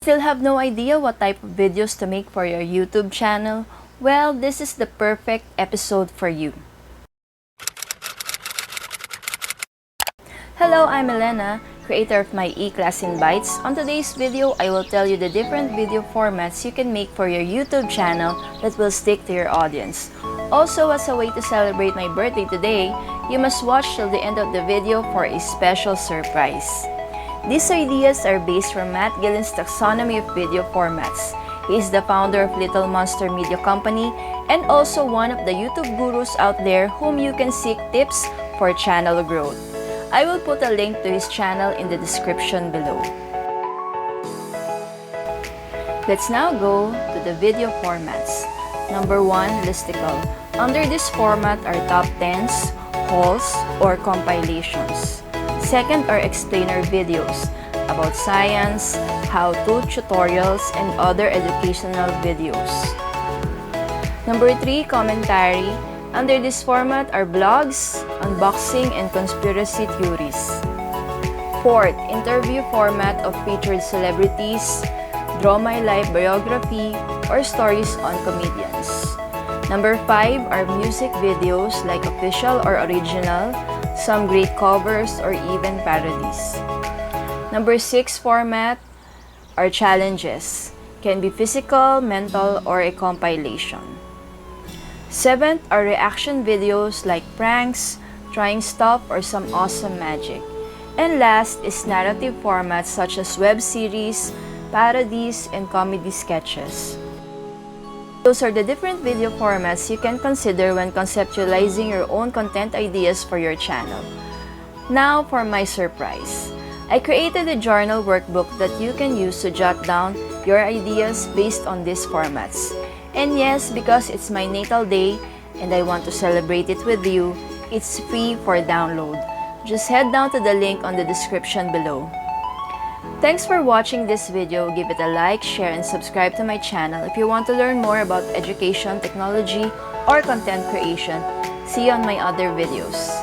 Still have no idea what type of videos to make for your YouTube channel? Well, this is the perfect episode for you. Hello, I'm Elena, creator of my e-class in Bytes. On today's video, I will tell you the different video formats you can make for your YouTube channel that will stick to your audience. Also, as a way to celebrate my birthday today, you must watch till the end of the video for a special surprise. These ideas are based from Matt Gielen's taxonomy of video formats. He is the founder of Little Monster Media Company and also one of the YouTube gurus out there whom you can seek tips for channel growth. I will put a link to his channel in the description below. Let's now go to the video formats. Number 1, listicle. Under this format are top 10s, hauls, or compilations. Second are explainer videos about science, how-to tutorials, and other educational videos. Number 3, commentary. Under this format are blogs, unboxing, and conspiracy theories. Fourth, interview format of featured celebrities, draw my life biography, or stories on comedians. Number 5 are music videos like official or original, some great covers, or even parodies. Number 6 format are challenges. Can be physical, mental, or a compilation. 7th are reaction videos like pranks, trying stuff, or some awesome magic. And last is narrative formats such as web series, parodies, and comedy sketches. Those are the different video formats you can consider when conceptualizing your own content ideas for your channel. Now for my surprise. I created a journal workbook that you can use to jot down your ideas based on these formats. And yes, because it's my natal day and I want to celebrate it with you, it's free for download. Just head down to the link on the description below. Thanks for watching this video. Give it a like, share, and subscribe to my channel if you want to learn more about education, technology, or content creation. See you on my other videos.